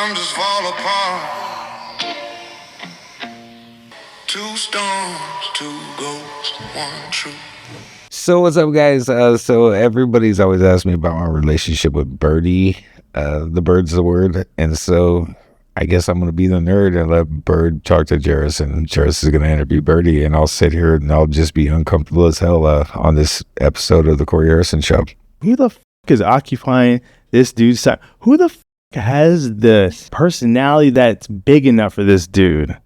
Some just fall apart. Two storms, two ghosts, one truth. So what's up, guys? So everybody's always asked me about my relationship with Birdie. The bird's the word, and so I guess I'm going to be the nerd and let Bird talk to Jairus, and Jairus is going to interview Birdie, and I'll sit here and I'll just be uncomfortable as hell on this episode of the Corey Harrison Show. Who the is occupying this dude's side? Who the has the personality that's big enough for this dude?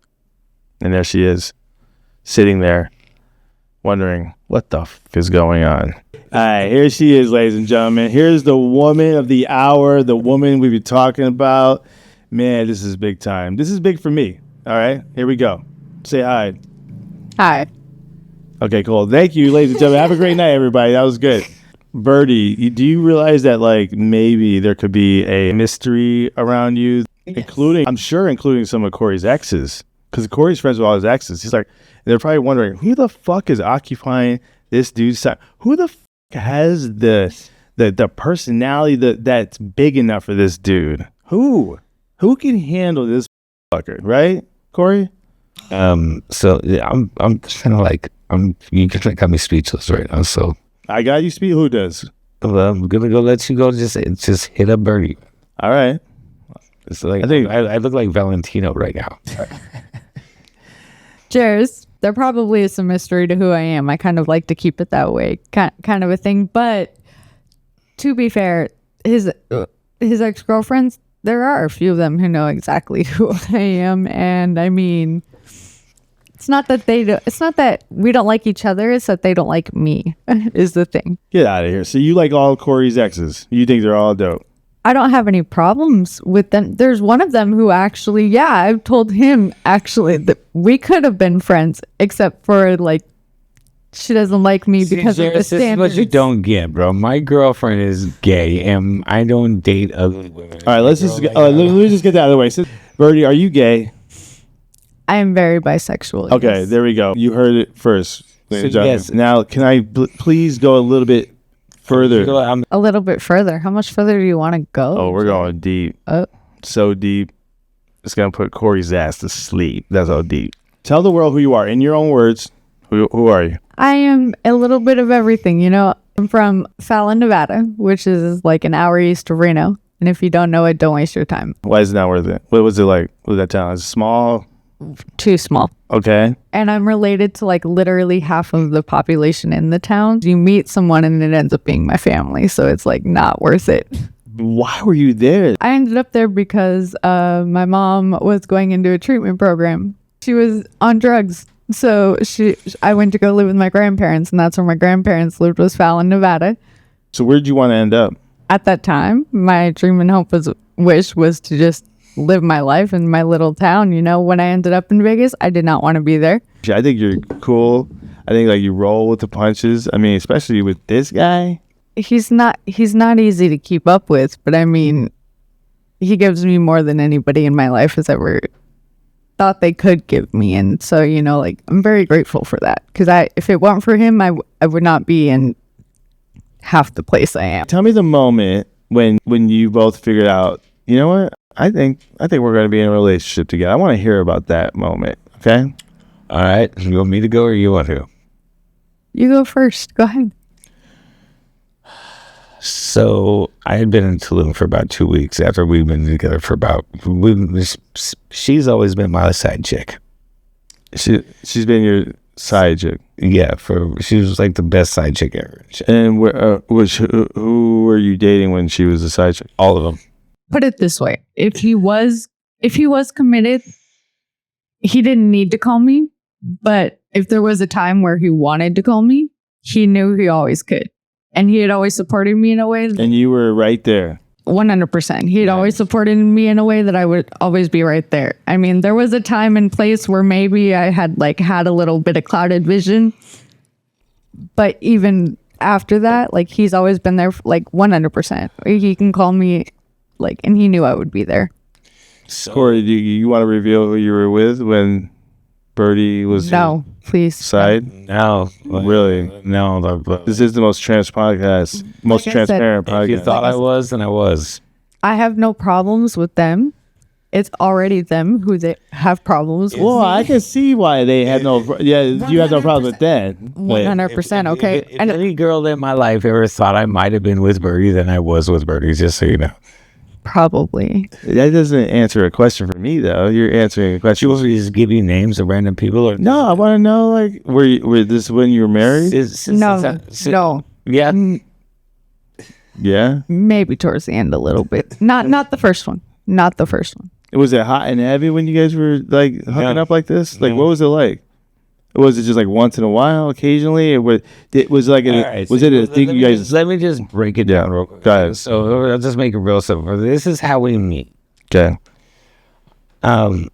And there she is, sitting there, wondering what the is going on. All right, here she is, ladies and gentlemen. Here's the woman of the hour, the woman we've been talking about. Man, this is big time. This is big for me. All right, here we go. Say hi. Hi. Okay, cool. Thank you, ladies and gentlemen. Have a great night, everybody. That was good. Birdie, do you realize that like maybe there could be a mystery around you, yes, including some of Corey's exes? Because Corey's friends with all his exes. He's like, they're probably wondering, who the fuck is occupying this dude's side? Who the has the personality that's big enough for this dude? Who can handle this fucker, right, Corey? So yeah, I'm kind of like you kind of got me speechless right now. So I got you speak. Who does? I'm gonna go let you go. Just hit up Birdie. All right. It's like I think I look like Valentino right now. Cheers. There probably is some mystery to who I am. I kind of like to keep it that way, kind of a thing. But to be fair, his ex-girlfriends, there are a few of them who know exactly who I am, and I mean, it's not that we don't like each other. It's that they don't like me. Is the thing. Get out of here. So you like all Corey's exes? You think they're all dope? I don't have any problems with them. There's one of them who actually, I've told him actually that we could have been friends, except for like she doesn't like me because of the standards. This is what you don't get, bro. My girlfriend is gay, and I don't date ugly women. All right, let me just get that out of the way. So, Birdie, are you gay? I am very bisexual. Okay, yes. There we go. You heard it first. So, yes. Now, can I please go a little bit further? A little bit further. How much further do you want to go? Oh, we're going deep. So deep. It's going to put Corey's ass to sleep. That's how deep. Tell the world who you are. In your own words, who are you? I am a little bit of everything. You know, I'm from Fallon, Nevada, which is like an hour east of Reno. And if you don't know it, don't waste your time. Why is it not worth it? What was it like? What was that town? Is it small? Too small. Okay. And I'm related to like literally half of the population in the town. You meet someone and it ends up being my family. So it's like not worth it. Why were you there? I ended up there because my mom was going into a treatment program. She was on drugs. So I went to go live with my grandparents, and that's where my grandparents lived, was Fallon, Nevada. So where did you want to end up? At that time, my dream and wish was to just live my life in my little town. You know, when I ended up in Vegas, I did not want to be there. I think you're cool. I think like you roll with the punches. I mean, especially with this guy. He's not easy to keep up with, but I mean, he gives me more than anybody in my life has ever thought they could give me. And so, you know, like, I'm very grateful for that, because if it weren't for him, I would not be in half the place I am. Tell me the moment when you both figured out, you know what? I think we're going to be in a relationship together. I want to hear about that moment. Okay. All right. You want me to go or you want to? You go first. Go ahead. So I had been in Tulum for about 2 weeks after we've been together for she's always been my side chick. She's been your side chick. Yeah. She was like the best side chick ever. And who were you dating when she was a side chick? All of them. Put it this way. If he was committed, he didn't need to call me. But if there was a time where he wanted to call me, he knew he always could. And he had always supported me in a way. And you were right there. 100%. He had always supported me in a way that I would always be right there. I mean, there was a time and place where maybe I had a little bit of clouded vision. But even after that, like, he's always been there, like, 100%. He can call me, like, and he knew I would be there. So, Corey, do you want to reveal who you were with when Birdie was please side? No, really? No. This is the most transparent podcast. If you thought I was, then I was. I have no problems with them. it's already them who they have problems with. Well, I can see why they had you had no problem with that. 100%. Okay. If any girl in my life ever thought I might have been with Birdie, then I was with Birdie, just so you know. Probably. That doesn't answer a question for me, though. You're answering a question. She was just give you names of random people? Or No, I want to know, like, were this when you were married? No. Yeah. Yeah. Maybe towards the end a little bit. Not the first one. Not the first one. Was it hot and heavy when you guys were, like, hooking up like this? Like, what was it like? Was it just, like, once in a while, occasionally? It was like, was it a thing you guys... Let me just break it down real quick. Go ahead. So I'll just make it real simple. This is how we meet. Okay. I'm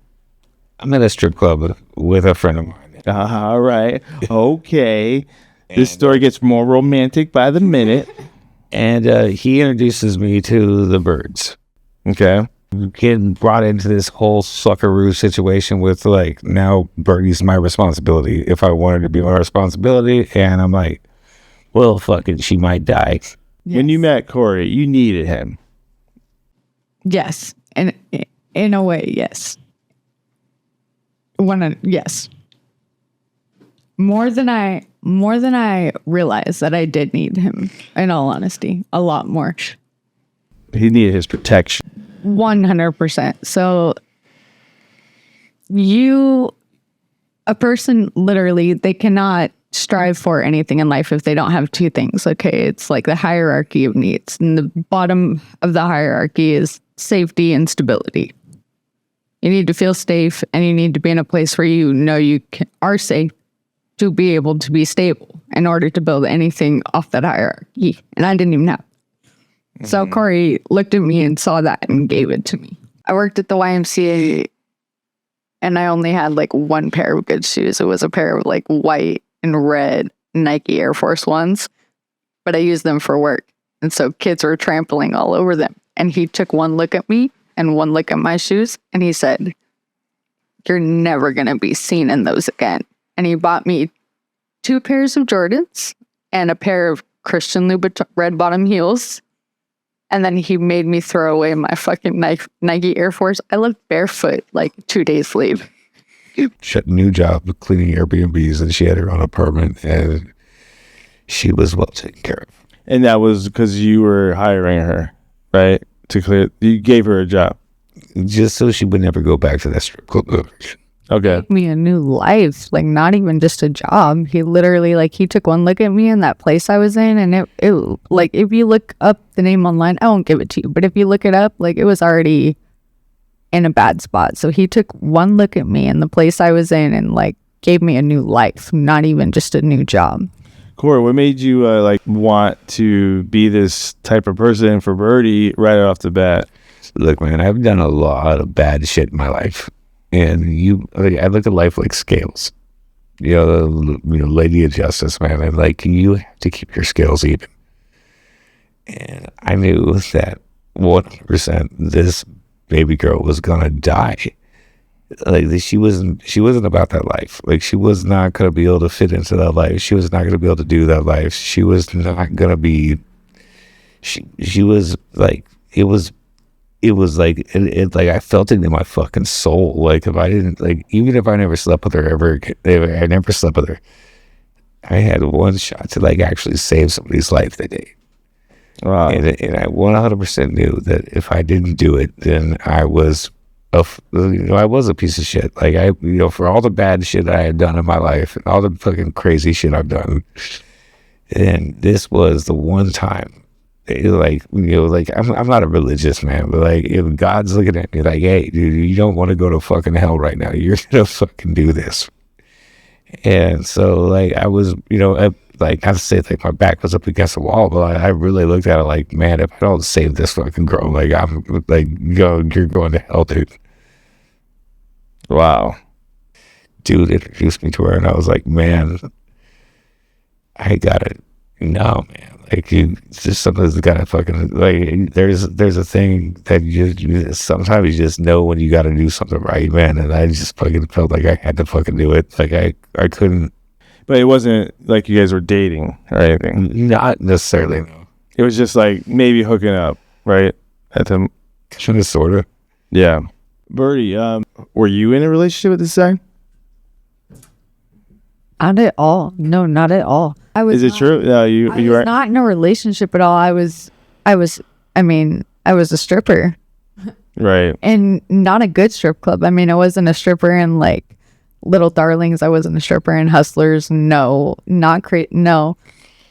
at a strip club with a friend of mine. All right. Okay. This story gets more romantic by the minute. And he introduces me to the Birds. Okay. Getting brought into this whole suckaroo situation with, like, now Birdie's my responsibility if I wanted to be my responsibility. And I'm like, well, fucking, she might die. When you met Corey, you needed him. Yes. And in a way, yes. Yes. More than I realized that I did need him, in all honesty. A lot more. He needed his protection. 100%. So a person literally, they cannot strive for anything in life if they don't have two things. Okay. It's like the hierarchy of needs. And the bottom of the hierarchy is safety and stability. You need to feel safe, and you need to be in a place where you know are safe to be able to be stable in order to build anything off that hierarchy. And I didn't even have. So Corey looked at me and saw that and gave it to me. I worked at the YMCA, and I only had like one pair of good shoes. It was a pair of like white and red Nike Air Force Ones, but I used them for work. And so kids were trampling all over them. And he took one look at me and one look at my shoes, and he said, "You're never going to be seen in those again." And he bought me 2 pairs of Jordans and a pair of Christian Louboutin red bottom heels. And then he made me throw away my fucking Nike Air Force. I left barefoot like 2 days later. She had a new job cleaning Airbnbs, and she had her own apartment, and she was well taken care of. And that was because you were hiring her, right? You gave her a job. Just so she would never go back to that strip club. Okay. Gave me a new life, like not even just a job. He literally, like, he took one look at me in that place I was in, and it like, if you look up the name online, I won't give it to you, but if you look it up, like, it was already in a bad spot. So he took one look at me in the place I was in and like gave me a new life, not even just a new job. Corey, what made you like want to be this type of person for Birdie right off the bat? Look, man, I've done a lot of bad shit in my life, and I look at life like scales. You know, Lady of Justice, man. And like, you have to keep your scales even. And I knew that 100% this baby girl was gonna die. Like, she wasn't about that life. Like, she was not gonna be able to fit into that life. She was not gonna be able to do that life. She was not gonna be. She was like, it was like it like I felt it in my fucking soul. Like, if I didn't, like, even if I never slept with her ever, I never slept with her. I had one shot to like actually save somebody's life that day. Wow. And I 100% knew that if I didn't do it, then I was I was a piece of shit. Like, for all the bad shit I had done in my life and all the fucking crazy shit I've done. And this was the one time, like, I'm not a religious man, but like, if God's looking at me like, hey, dude, you don't want to go to fucking hell right now. You're going to fucking do this. And so, like, I was, like, I say, like, my back was up against the wall, but I really looked at it like, man, if I don't save this fucking girl, like, I'm like, you're going to hell, dude. Wow. Dude introduced me to her, and I was like, man, I gotta, no, man. Like, it's just something that's gotta fucking, like, there's a thing that you sometimes you just know when you gotta do something right, man. And I just fucking felt like I had to fucking do it. Like, I couldn't. But it wasn't like you guys were dating or anything. Not necessarily, no. It was just like maybe hooking up, right? At the sort of. Yeah. Birdie, were you in a relationship with this guy? Not at all. No, not at all. Is it true? No, you was were not in a relationship at all. I was a stripper, right. and not a good strip club. I mean, I wasn't a stripper in like Little Darlings. I wasn't a stripper in Hustlers. No, not great. No,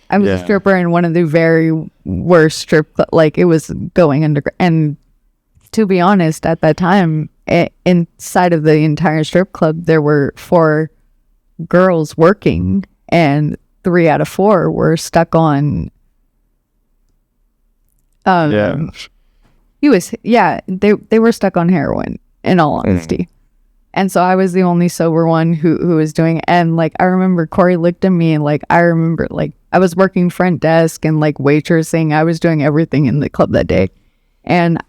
I was a stripper in one of the very worst strip club. Like, it was going under. And to be honest, at that time, inside of the entire strip club, there were 4 girls working, and 3 out of 4 were stuck on they were stuck on heroin, in all honesty. And so I was the only sober one who was doing it. And like, I remember Corey looked at me, and like, I remember like I was working front desk and like waitressing. I was doing everything in the club that day. And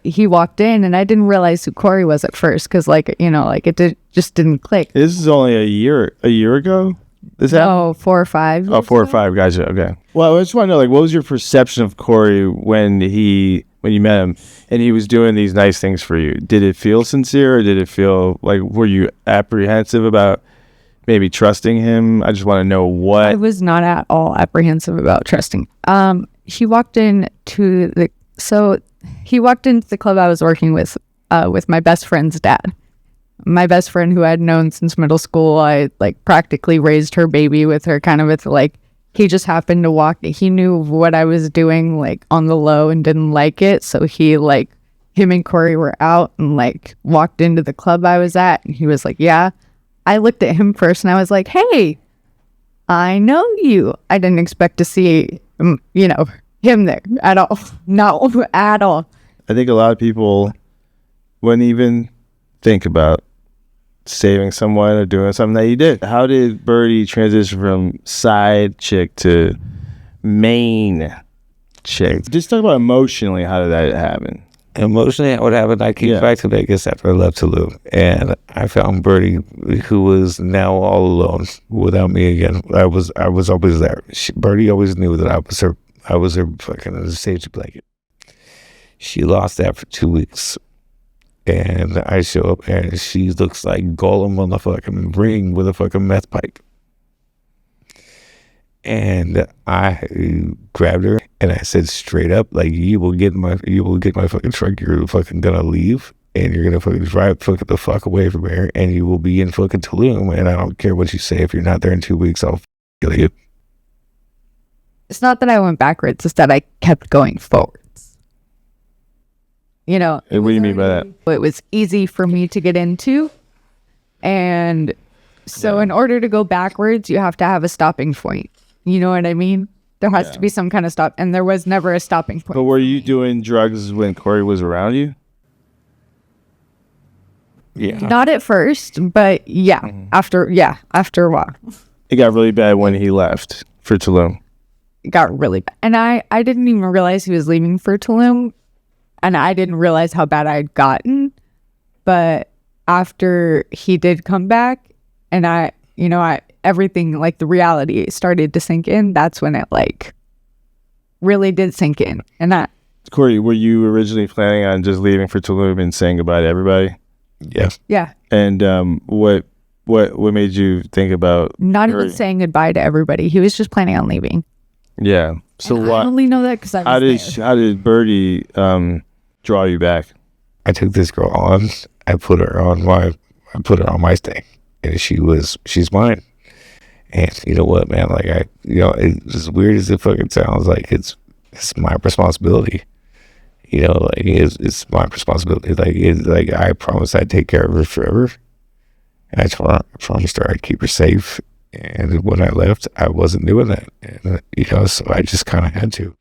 he walked in, and I didn't realize who Corey was at first, because like, you know, like it just didn't click. This is only a year ago. This happened? 4 or 5. Oh, 4 or 5. Gotcha. Okay. Well, I just want to know, like, what was your perception of Corey when you met him and he was doing these nice things for you? Did it feel sincere, or did it feel like, were you apprehensive about maybe trusting him? I just want to know what. I was not at all apprehensive about trusting. He walked into the club I was working with my best friend's dad. My best friend, who I'd known since middle school. I like practically raised her baby with her, kind of with like, he just happened to walk. He knew what I was doing like on the low and didn't like it. So he like, him and Corey were out and like walked into the club I was at, and he was like, yeah. I looked at him first, and I was like, hey, I know you. I didn't expect to see, you know, him there at all. No, at all. I think a lot of people wouldn't even think about saving someone or doing something that you did. How did Birdie transition from side chick to main chick? Just talk about emotionally, how did that happen? Emotionally, what happened, I came back to Vegas after I left Tulum, and I found Birdie, who was now all alone without me again. I was always there. Birdie always knew that I was her fucking safety blanket. She lost that for 2 weeks. And I show up, and she looks like Gollum on the fucking ring with a fucking meth pipe. And I grabbed her, and I said straight up, like, you will get my fucking truck. You're fucking gonna leave, and you're gonna fucking drive the fuck away from here, and you will be in fucking Tulum. And I don't care what you say. If you're not there in 2 weeks, I'll kill you. It's not that I went backwards; it's that I kept going forwards. You know, what do you mean by that? It was easy for me to get into. And so in order to go backwards, you have to have a stopping point. You know what I mean? There has to be some kind of stop. And there was never a stopping point. But were you doing drugs when Corey was around you? Yeah. Not at first, but after a while. It got really bad when he left for Tulum. It got really bad. And I didn't even realize he was leaving for Tulum. And I didn't realize how bad I'd gotten. But after he did come back, and everything, like the reality started to sink in, that's when it like really did sink in. And that. Corey, were you originally planning on just leaving for Tulum and saying goodbye to everybody? Yeah. Yeah. And what made you think about not even saying goodbye to everybody? He was just planning on leaving. Yeah. So and what? I only know that because I was How did Birdie draw you back? I took this girl on. I put her on my thing, and she's mine. And you know what, man? Like it's as weird as it fucking sounds. Like it's my responsibility. You know, like it's my responsibility. Like I promised I'd take care of her forever, and I promised her I'd keep her safe. And when I left, I wasn't doing that, and so I just kind of had to.